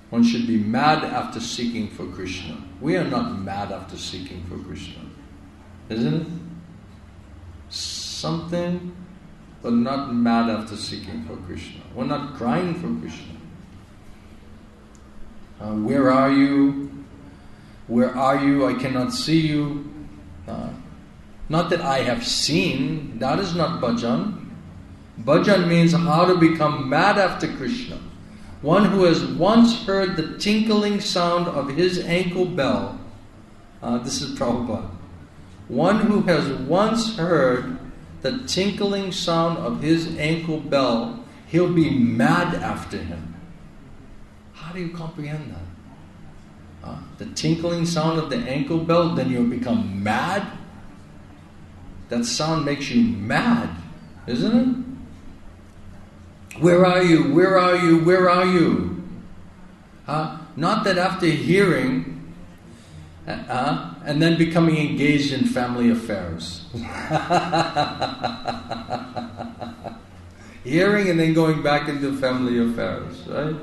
One should be mad after seeking for Krishna. We are not mad after seeking for Krishna. Isn't it? Something, but not mad after seeking for Krishna. We're not crying for Krishna. Where are you? Where are you? I cannot see you. Not that I have seen. That is not bhajan. Bhajan means how to become mad after Krishna. One who has once heard the tinkling sound of his ankle bell. This is Prabhupada. One who has once heard the tinkling sound of his ankle bell, he'll be mad after him. How do you comprehend that? The tinkling sound of the ankle bell, then you'll become mad? That sound makes you mad, isn't it? Where are you? Where are you? Where are you? Not that after hearing and then becoming engaged in family affairs. Hearing and then going back into family affairs, right?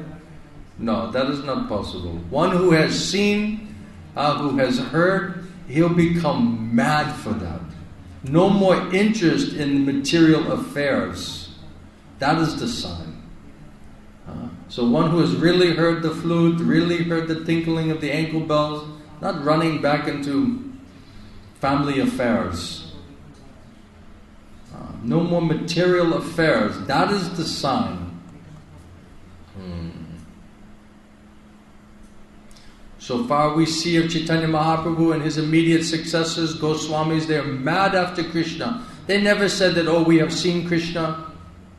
No, that is not possible. One who has seen, who has heard, he'll become mad for that. No more interest in material affairs. That is the sign. So one who has really heard the flute, really heard the tinkling of the ankle bells, not running back into family affairs. No more material affairs. That is the sign. So far we see of Chaitanya Mahaprabhu and his immediate successors, Goswamis, they are mad after Krishna. They never said that, oh, we have seen Krishna.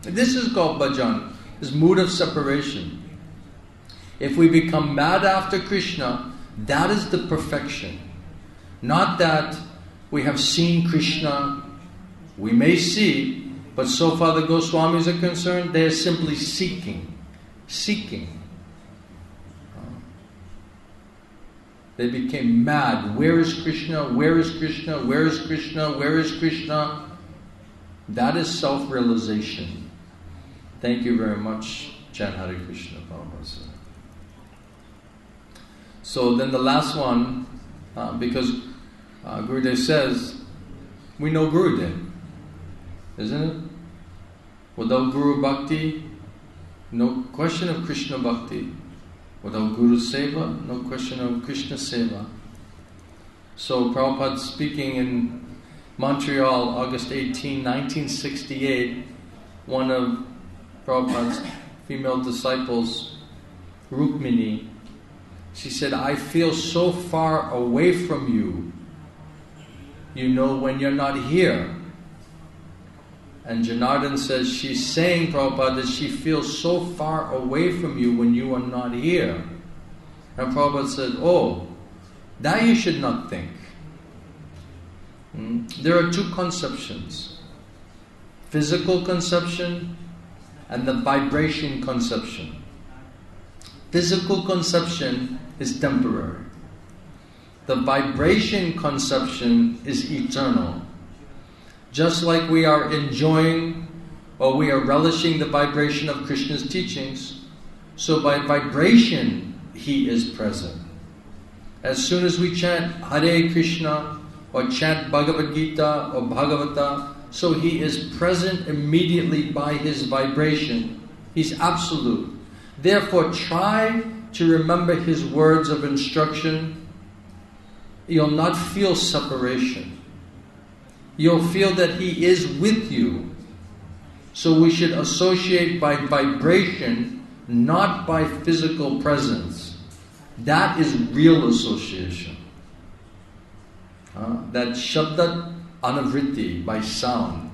This is called bhajan, this mood of separation. If we become mad after Krishna, that is the perfection. Not that we have seen Krishna. We may see, but so far the Goswamis are concerned, they are simply seeking. They became mad. Where is Krishna? Where is Krishna? Where is Krishna? Where is Krishna? That is self-realization. Thank you very much, Chan Hare Krishna Prabhupada. So then the last one, because Gurudev says, we know Gurudev, isn't it? Without Guru Bhakti, no question of Krishna Bhakti. Without Guru Seva, no question of Krishna Seva. So Prabhupada speaking in Montreal, August 18, 1968, one of Prabhupada's female disciples, Rukmini, she said, I feel so far away from you, you know, when you're not here. And Janardhan says, she's saying, Prabhupada, that she feels so far away from you when you are not here. And Prabhupada said, oh, that you should not think. There are two conceptions. Physical conception and the vibration conception. Physical conception is temporary. The vibration conception is eternal. Just like we are enjoying or we are relishing the vibration of Krishna's teachings, so by vibration He is present. As soon as we chant Hare Krishna or chant Bhagavad Gita or Bhagavata, so He is present immediately by His vibration. He's absolute. Therefore, try to remember His words of instruction. You'll not feel separation. You'll feel that He is with you. So we should associate by vibration, not by physical presence. That is real association. That Shabdat Anavritti, by sound.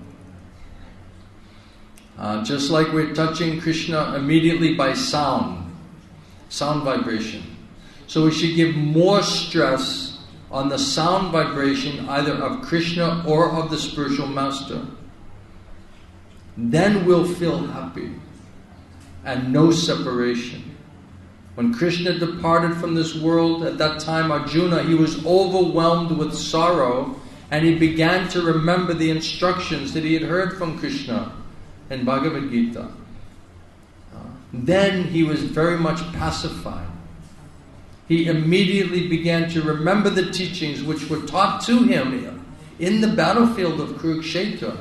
Just like we're touching Krishna immediately by sound vibration. So we should give more stress on the sound vibration either of Krishna or of the spiritual master. Then we'll feel happy and no separation. When Krishna departed from this world, at that time Arjuna, he was overwhelmed with sorrow and he began to remember the instructions that he had heard from Krishna in Bhagavad Gita. Then he was very much pacified. He immediately began to remember the teachings which were taught to him in the battlefield of Kurukshetra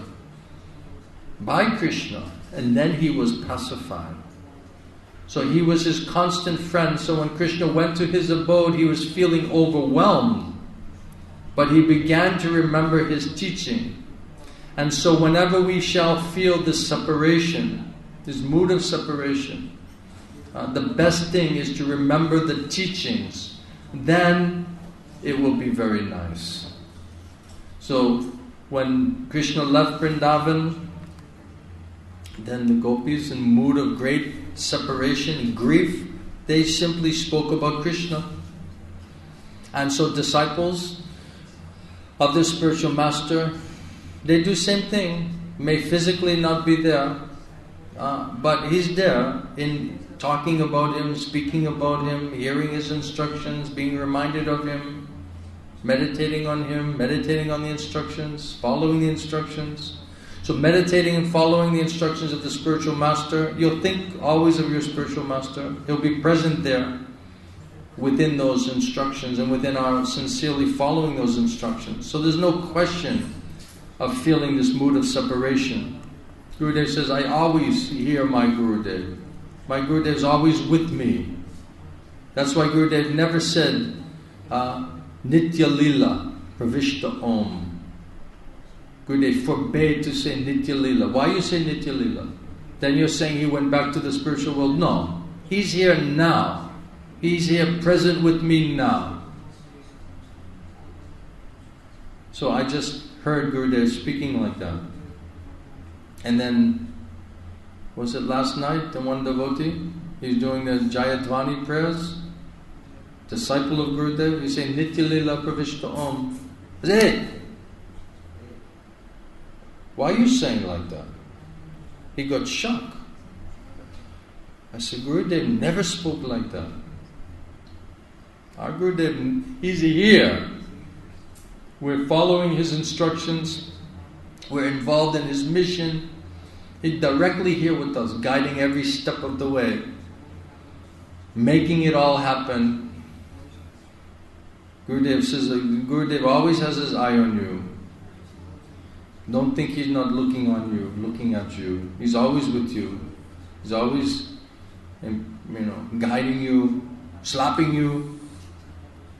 by Krishna, and then he was pacified. So he was his constant friend. So when Krishna went to his abode, he was feeling overwhelmed, but he began to remember his teaching. And so whenever we shall feel this separation, this mood of separation, the best thing is to remember the teachings. Then it will be very nice. So when Krishna left Vrindavan, then the gopis, in mood of great separation and grief, they simply spoke about Krishna. And so disciples of the spiritual master, they do same thing. May physically not be there, but he's there in talking about him, speaking about him, hearing his instructions, being reminded of him, meditating on him, meditating on the instructions, following the instructions. So meditating and following the instructions of the spiritual master, you'll think always of your spiritual master. He'll be present there within those instructions and within our sincerely following those instructions. So there's no question of feeling this mood of separation. Gurudev says, I always hear my Gurudev. My Gurudev is always with me. That's why Gurudev never said, Nitya Lila, Pravishta Om. Gurudev forbade to say Nitya Lila. Why you say Nitya Lila? Then you're saying he went back to the spiritual world. No. He's here now. He's here present with me now. So I just heard Gurudev speaking like that. And then, was it last night, the one devotee? He's doing the Jayadvani prayers. Disciple of Gurudev. He's saying Nitya Lila Pravishta Om. I said, hey! Why are you saying like that? He got shocked. I said, Gurudev never spoke like that. Our Gurudev, he's here. We're following his instructions. We're involved in his mission. He's directly here with us, guiding every step of the way, making it all happen. Gurudev says, Gurudev always has his eye on you. Don't think he's not looking on you, looking at you. He's always with you. He's always, guiding you, slapping you.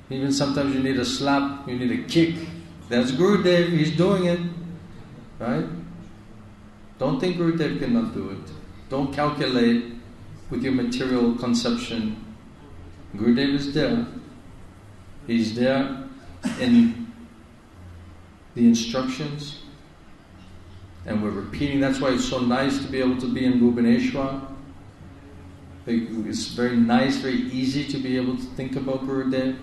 Even sometimes you need a slap, you need a kick. That's Gurudev, he's doing it. Right? Don't think Gurudev cannot do it. Don't calculate with your material conception. Gurudev is there. He's there in the instructions. And we're repeating. That's why it's so nice to be able to be in Bhubaneswar. It's very nice, very easy to be able to think about Gurudev,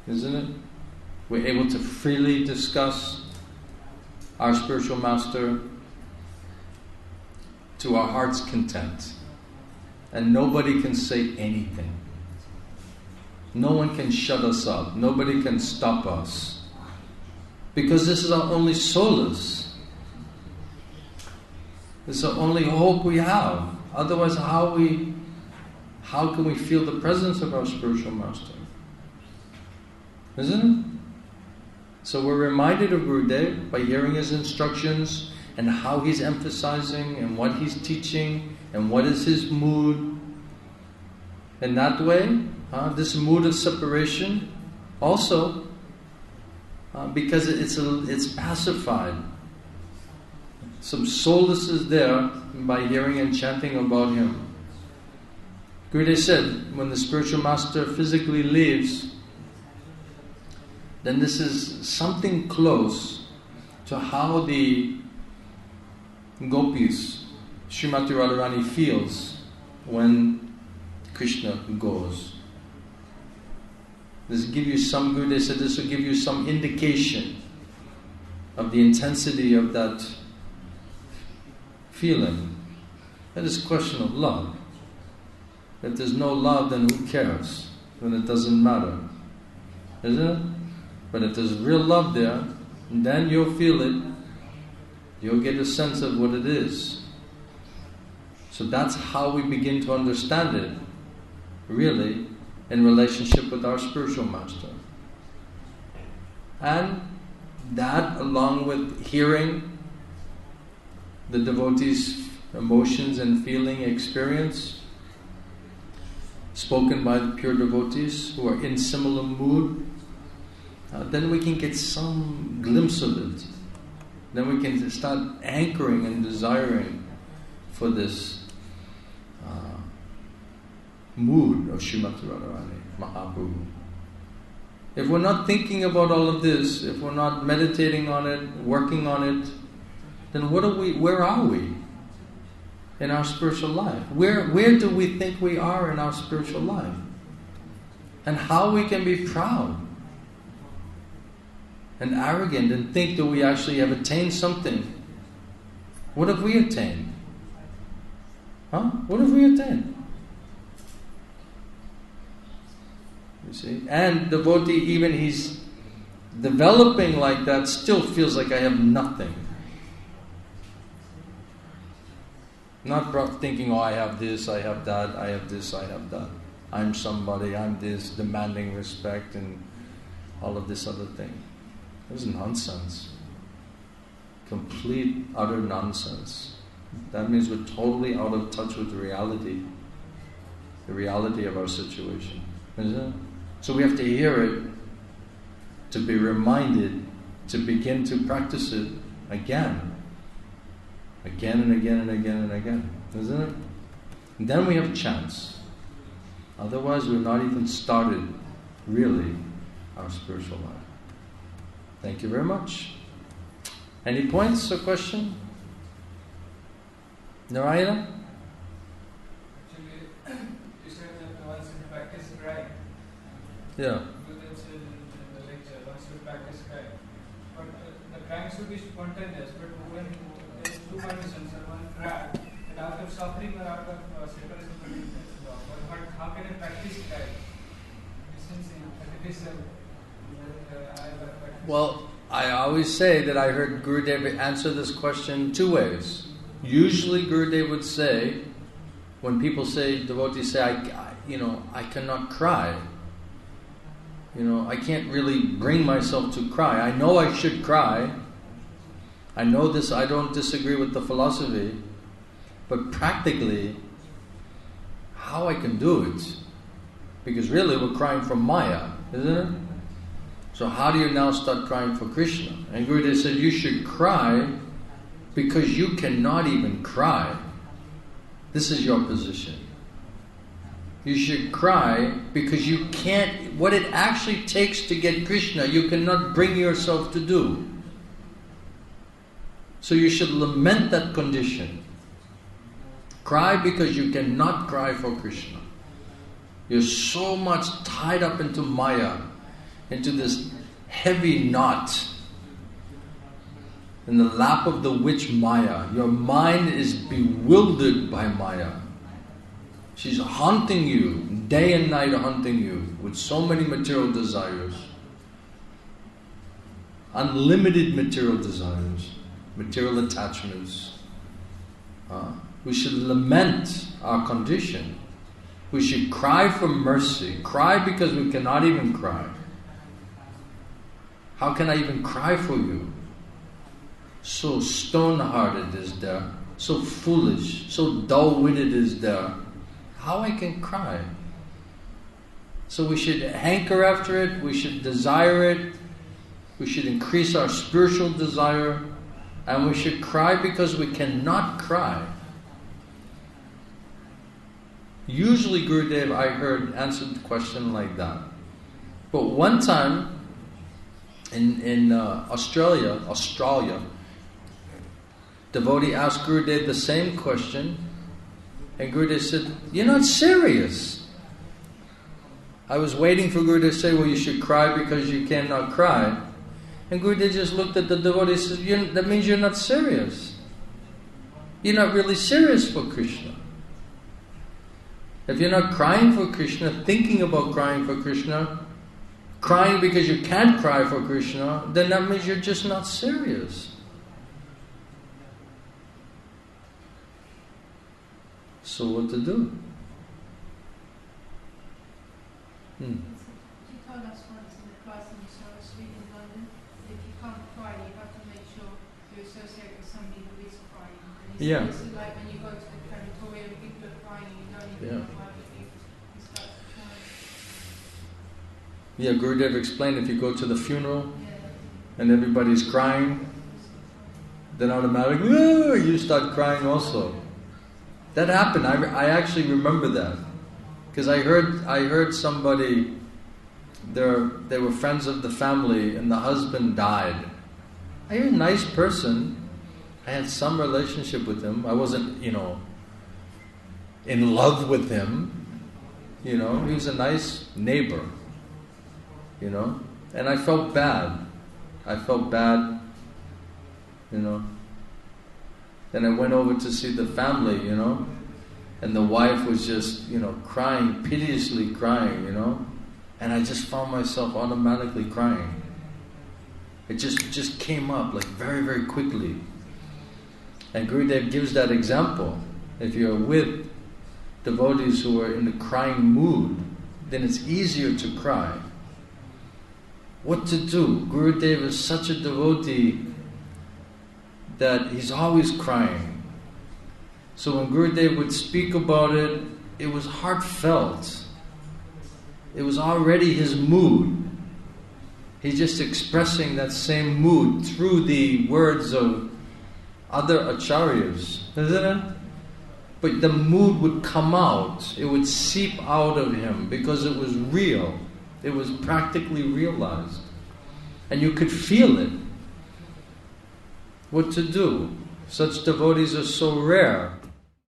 isn't it? We're able to freely discuss our spiritual master to our heart's content. And nobody can say anything. No one can shut us up. Nobody can stop us. Because this is our only solace. This is the only hope we have. Otherwise, how can we feel the presence of our spiritual master? Isn't it? So we're reminded of Gurudev by hearing his instructions and how he's emphasizing and what he's teaching and what is his mood. And that way, this mood of separation also, because it's pacified. Some solace is there by hearing and chanting about him. Gurudev said, when the spiritual master physically leaves, then this is something close to how the gopis, Srimati Radharani, feels when Krishna goes. Gurudev said this will give you some indication of the intensity of that feeling. That is a question of love. If there's no love, then who cares? Then it doesn't matter. Isn't it? But if there's real love there, then you'll feel it. You'll get a sense of what it is. So that's how we begin to understand it, really, in relationship with our spiritual master. And that, along with hearing the devotee's emotions and feeling experience, spoken by the pure devotees who are in similar mood, then we can get some glimpse of it. Then we can start anchoring and desiring for this mood of Srimati Radharani Mahaprabhu. If we're not thinking about all of this, if we're not meditating on it, working on it, then where are we in our spiritual life? Where do we think we are in our spiritual life? And how we can be proud and arrogant and think that we actually have attained something. What have we attained? What have we attained? You see? And devotee, even he's developing like that, still feels like I have nothing. Not thinking, I have this, I have that, I have this, I have that. I'm somebody, I'm this, demanding respect and all of this other thing. It was nonsense. Complete, utter nonsense. That means we're totally out of touch with reality. The reality of our situation. Isn't it? So we have to hear it, to be reminded, to begin to practice it again. Again and again and again and again. Isn't it? And then we have a chance. Otherwise we've not even started, really, our spiritual life. Thank you very much. Any points or question? Narayana? Actually, you said that once you practice crying. Yeah. You then said in the lecture, once you practice crying. But the crying should be spontaneous. But when there is two conditions, one cry, and out of suffering or out of separation from the but how can I practice crying? Since it is well, I always say that I heard Gurudev answer this question two ways. Usually Gurudev would say, when people say, devotees say, I cannot cry. I can't really bring myself to cry. I know I should cry. I know this, I don't disagree with the philosophy. But practically, how I can do it? Because really we're crying from Maya, isn't it? So how do you now start crying for Krishna? And Gurudev said, you should cry because you cannot even cry. This is your position. You should cry because you can't, what it actually takes to get Krishna, you cannot bring yourself to do. So you should lament that condition. Cry because you cannot cry for Krishna. You're so much tied up into Maya, into this heavy knot in the lap of the witch Maya. Your mind is bewildered by Maya. She's haunting you, day and night haunting you with so many material desires. Unlimited material desires, material attachments. We should lament our condition. We should cry for mercy. Cry because we cannot even cry. How can I even cry for you? So stone-hearted is there, so foolish, so dull-witted is there. How I can cry? So we should hanker after it, we should desire it, we should increase our spiritual desire, and we should cry because we cannot cry. Usually Gurudev, I heard, answered the question like that. But one time in Australia, devotee asked Gurudev the same question, and Gurudev said, "You're not serious." I was waiting for Gurudev to say, "Well, you should cry because you cannot cry." And Gurudev just looked at the devotee and said, "That means you're not serious. You're not really serious for Krishna. If you're not crying for Krishna, thinking about crying for Krishna, crying because you can't cry for Krishna, then that means you're just not serious." So what to do? You told us once in the class in Saraswati in London, if you can't cry, you have to make sure you associate with somebody who is crying. And Yeah. It's like when you go to the crematorium, people are crying and you don't even know why, but you start to cry. Yeah, Gurudev explained if you go to the funeral and everybody's crying, then automatically, you start crying also. That happened. I actually remember that. Because I heard somebody, they were friends of the family and the husband died. I was a nice person. I had some relationship with him. I wasn't, in love with him. He was a nice neighbor. And I felt bad. Then I went over to see the family, and the wife was just, crying, piteously crying, and I just found myself automatically crying. It just came up like very, very quickly. And Gurudev gives that example. If you're with devotees who are in a crying mood, then it's easier to cry. What to do? Gurudev is such a devotee that he's always crying. So when Gurudev would speak about it, it was heartfelt. It was already his mood. He's just expressing that same mood through the words of other acharyas, isn't it? But the mood would come out. It would seep out of him because it was real. It was practically realized. And you could feel it. What to do? Such devotees are so rare.